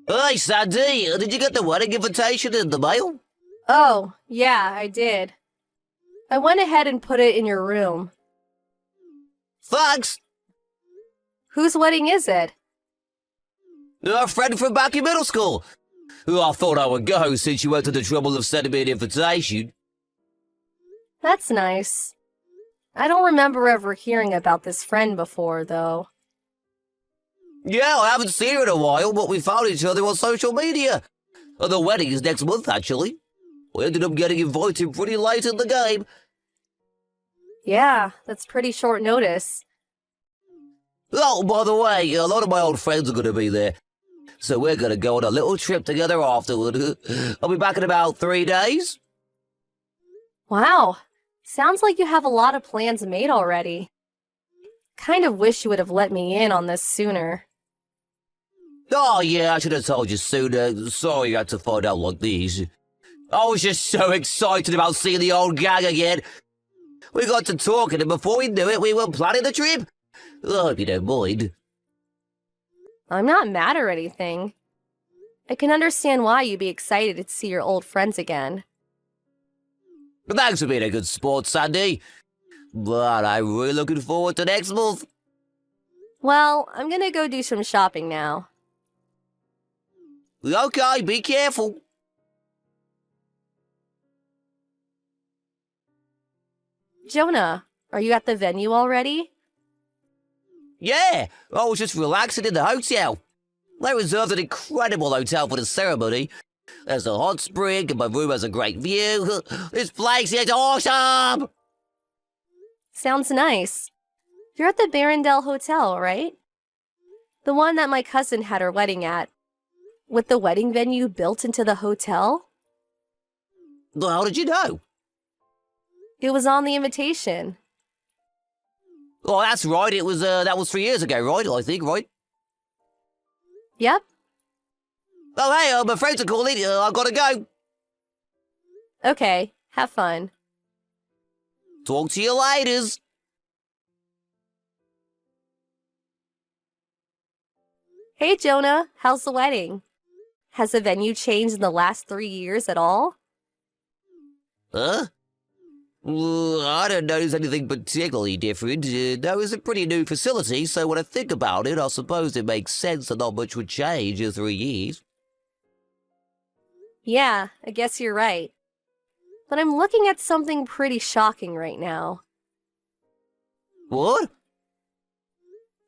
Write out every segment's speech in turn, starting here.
Hey, Sandy, did you get the wedding invitation in the mail? Oh, yeah, I did. I went ahead and put it in your room. Thanks. Whose wedding is it? Our friend from back in middle school, who I thought I would go since you went to the trouble of sending me an invitation. That's nice. I don't remember ever hearing about this friend before, though. Yeah, I haven't seen her in a while, but we found each other on social media. The wedding is next month, actually. We ended up getting invited pretty late in the game. Yeah, that's pretty short notice. Oh, by the way, a lot of my old friends are going to be there. So we're going to go on a little trip together afterward. I'll be back in about 3 days. Wow, sounds like you have a lot of plans made already. Kind of wish you would have let me in on this sooner. Oh, yeah, I should have told you sooner. Sorry you had to find out like this. I was just so excited about seeing the old gang again. We got to talking, and before we knew it, we were planning the trip. I hope you don't mind. I'm not mad or anything. I can understand why you'd be excited to see your old friends again. Thanks for being a good sport, Sandy. But I'm really looking forward to next month. Well, I'm gonna go do some shopping now. Okay, be careful. Jonah, are you at the venue already? Yeah, I was just relaxing in the hotel. They reserved an incredible hotel for the ceremony. There's a hot spring, and my room has a great view. This place is awesome! Sounds nice. You're at the Barrendale Hotel, right? The one that my cousin had her wedding at. With the wedding venue built into the hotel? How did you know? It was on the invitation. Oh, that's right. It was that was 3 years ago, right? I think, right? Yep. Oh, hey, my friends are calling. I've got to go. Okay, have fun. Talk to you later. Hey, Jonah, how's the wedding? Has the venue changed in the last 3 years at all? Huh? I don't notice anything particularly different. That was a pretty new facility, so when I think about it, I suppose it makes sense that not much would change in 3 years. Yeah, I guess you're right. But I'm looking at something pretty shocking right now. What?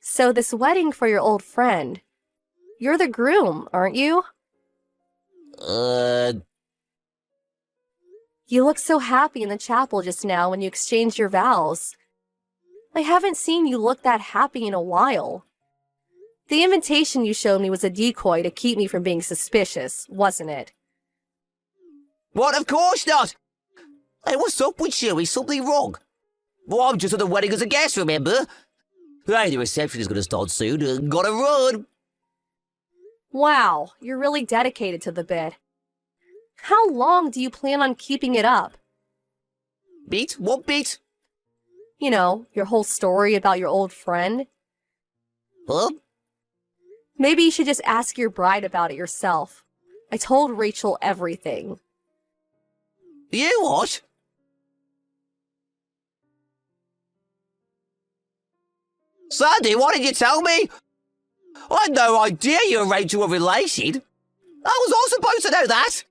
So this wedding for your old friend. You're the groom, aren't you? You looked so happy in the chapel just now when you exchanged your vows. I haven't seen you look that happy in a while. The invitation you showed me was a decoy to keep me from being suspicious, wasn't it? What? Of course not! Hey, what's up with you? Is something wrong? Well, I'm just at the wedding as a guest, remember? Hey, the reception is going to start soon. Gotta run! Wow, you're really dedicated to the bit. How long do you plan on keeping it up? Bit? What bit? You know, your whole story about your old friend. Huh? Maybe you should just ask your bride about it yourself. I told Rachel everything. You what? Sandy, why didn't you tell me? I had no idea you and Rachel were related. I was all supposed to know that.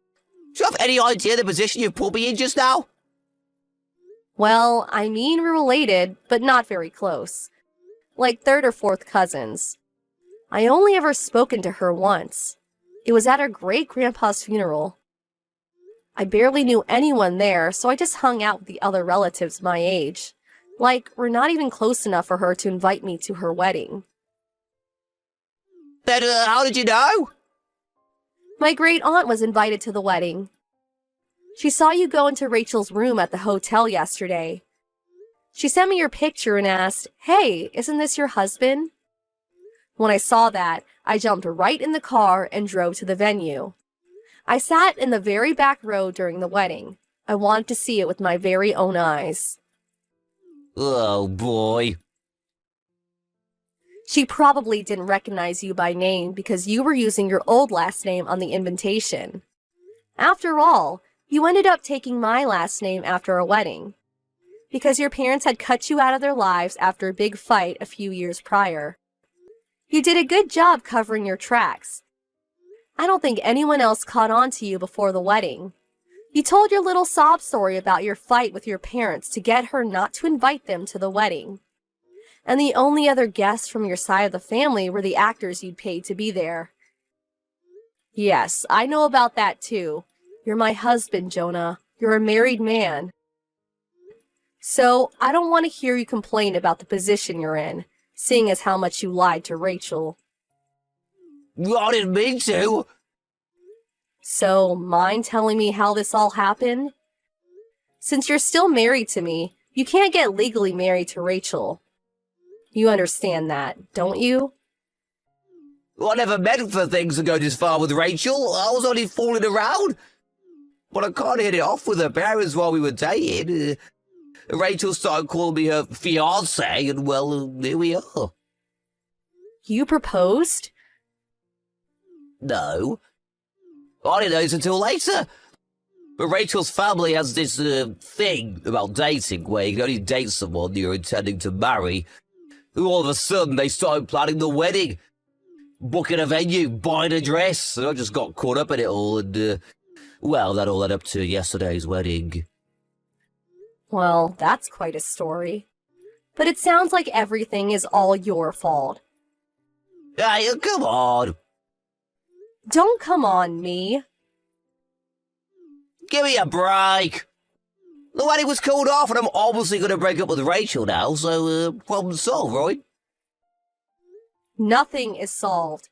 Do you have any idea the position you've put me in just now? Well, I mean we're related, but not very close. Like third or fourth cousins. I only ever spoken to her once. It was at her great-grandpa's funeral. I barely knew anyone there, so I just hung out with the other relatives my age. Like, we're not even close enough for her to invite me to her wedding. Then how did you know? My great-aunt was invited to the wedding. She saw you go into Rachel's room at the hotel yesterday. She sent me your picture and asked, "Hey, isn't this your husband?" When I saw that, I jumped right in the car and drove to the venue. I sat in the very back row during the wedding. I wanted to see it with my very own eyes. Oh, boy. She probably didn't recognize you by name because you were using your old last name on the invitation. After all, you ended up taking my last name after a wedding, because your parents had cut you out of their lives after a big fight a few years prior. You did a good job covering your tracks. I don't think anyone else caught on to you before the wedding. You told your little sob story about your fight with your parents to get her not to invite them to the wedding. And the only other guests from your side of the family were the actors you'd paid to be there. Yes, I know about that too. You're my husband, Jonah. You're a married man. So, I don't want to hear you complain about the position you're in, seeing as how much you lied to Rachel. I didn't mean to. So, mind telling me how this all happened? Since you're still married to me, you can't get legally married to Rachel. You understand that, don't you? I never meant for things to go this far with Rachel. I was only fooling around. But I can't hit it off with her parents while we were dating. Rachel started calling me her fiancé, and well, here we are. You proposed? No. I didn't know this until later. But Rachel's family has this thing about dating where you can only date someone you're intending to marry. All of a sudden, they started planning the wedding. Booking a venue, buying a dress. And I just got caught up in it all, and, well, that all led up to yesterday's wedding. Well, that's quite a story. But it sounds like everything is all your fault. Hey, come on. Don't come on me. Give me a break. The wedding was called off, and I'm obviously going to break up with Rachel now, so, problem solved, right? Nothing is solved.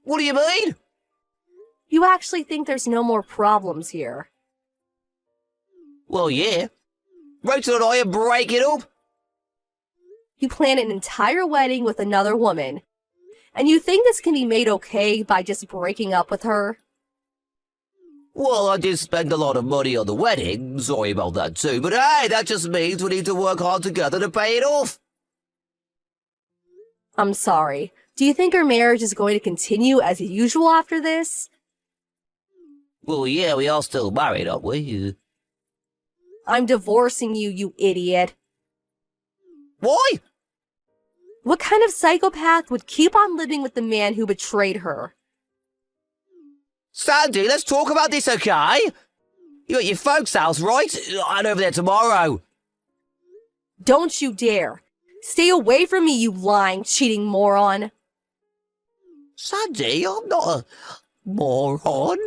What do you mean? You actually think there's no more problems here? Well, yeah. Rachel and I are breaking up. You plan an entire wedding with another woman, and you think this can be made okay by just breaking up with her? Well, I did spend a lot of money on the wedding, sorry about that too, but hey, that just means we need to work hard together to pay it off. I'm sorry. Do you think our marriage is going to continue as usual after this? Well, yeah, we are still married, aren't we? I'm divorcing you, you idiot. Why? What kind of psychopath would keep on living with the man who betrayed her? Sandy, let's talk about this, okay? You at your folks' house, right? I'm over there tomorrow. Don't you dare. Stay away from me, you lying, cheating moron. Sandy, I'm not a moron.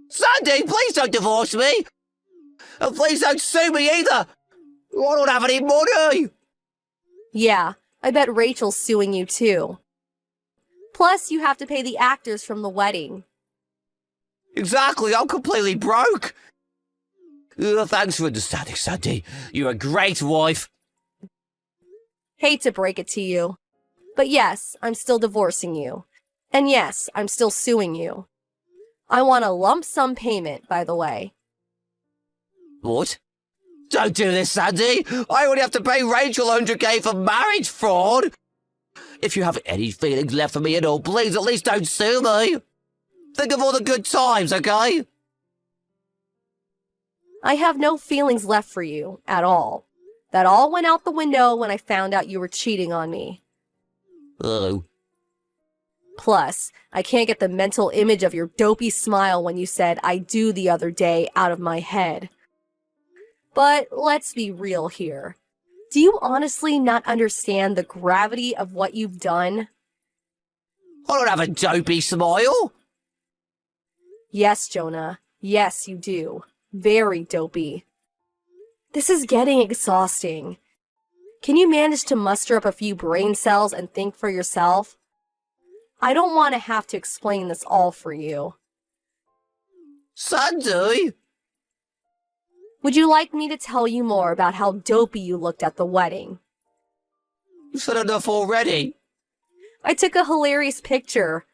Sandy, please don't divorce me. And please don't sue me either. I don't have any money. Yeah, I bet Rachel's suing you too. Plus, you have to pay the actors from the wedding. Exactly, I'm completely broke. Thanks for understanding, Sandy. You're a great wife. Hate to break it to you. But yes, I'm still divorcing you. And yes, I'm still suing you. I want a lump sum payment, by the way. What? Don't do this, Sandy. I only have to pay Rachel 100k for marriage fraud. If you have any feelings left for me at all, please at least don't sue me. Think of all the good times, okay? I have no feelings left for you, at all. That all went out the window when I found out you were cheating on me. Oh. Plus, I can't get the mental image of your dopey smile when you said "I do" the other day out of my head. But let's be real here. Do you honestly not understand the gravity of what you've done? I don't have a dopey smile. Yes, Jonah. Yes, you do. Very dopey. This is getting exhausting. Can you manage to muster up a few brain cells and think for yourself? I don't want to have to explain this all for you. Sandy? Would you like me to tell you more about how dopey you looked at the wedding? You said enough already. I took a hilarious picture.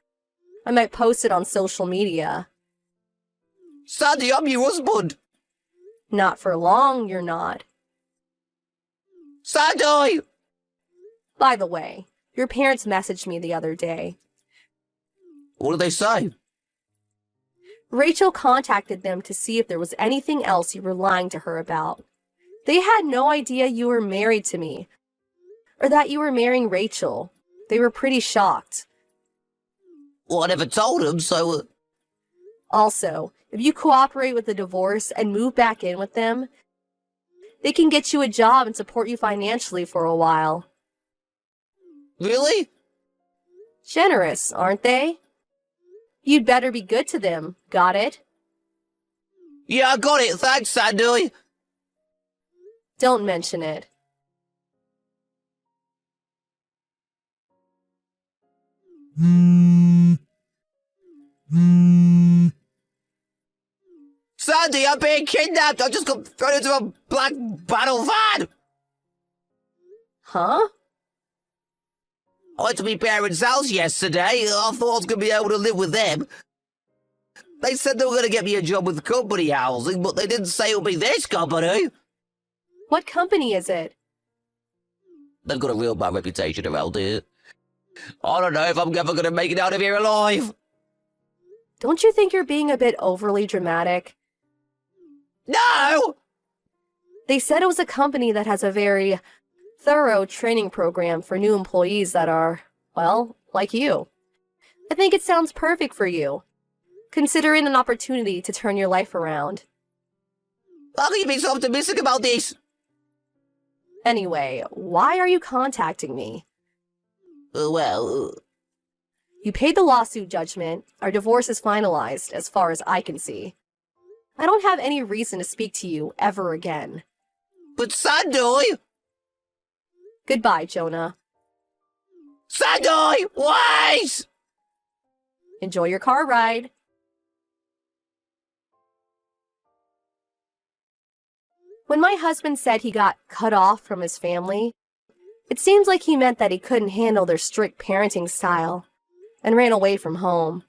I might post it on social media. Sandy, I'm your husband. Not for long, you're not. Sandy! By the way, your parents messaged me the other day. What did they say? Rachel contacted them to see if there was anything else you were lying to her about. They had no idea you were married to me, or that you were marrying Rachel. They were pretty shocked. Well, I never told them, so... Also, if you cooperate with the divorce and move back in with them, they can get you a job and support you financially for a while. Really? Generous, aren't they? You'd better be good to them, got it? Yeah, I got it. Thanks, Sandy. Don't mention it. Sandy, I'm being kidnapped. I just got thrown into a black battle van. Huh? I went to my parents' house yesterday. I thought I was going to be able to live with them. They said they were going to get me a job with company housing, but they didn't say it would be this company. What company is it? They've got a real bad reputation around here. I don't know if I'm ever going to make it out of here alive. Don't you think you're being a bit overly dramatic? No! They said it was a company that has a very thorough training program for new employees that are, well, like you. I think it sounds perfect for you. Consider it an opportunity to turn your life around. How can you be so optimistic about this? Anyway, why are you contacting me? You paid the lawsuit judgment. Our divorce is finalized, as far as I can see. I don't have any reason to speak to you ever again. But Sandy! Goodbye, Jonah. Sandy! Wait! Enjoy your car ride. When my husband said he got cut off from his family, it seems like he meant that he couldn't handle their strict parenting style and ran away from home.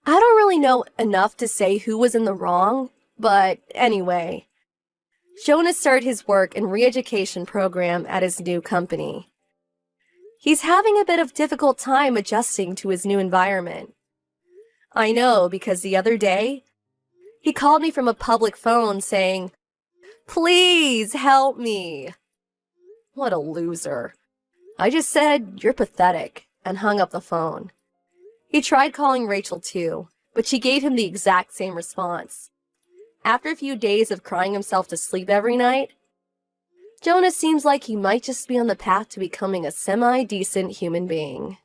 I don't really know enough to say who was in the wrong, but anyway, Jonah started his work and re-education program at his new company. He's having a bit of difficult time adjusting to his new environment. I know because the other day, he called me from a public phone saying, "Please help me." What a loser. I just said, "You're pathetic," and hung up the phone. He tried calling Rachel too, but she gave him the exact same response. After a few days of crying himself to sleep every night, Jonah seems like he might just be on the path to becoming a semi-decent human being.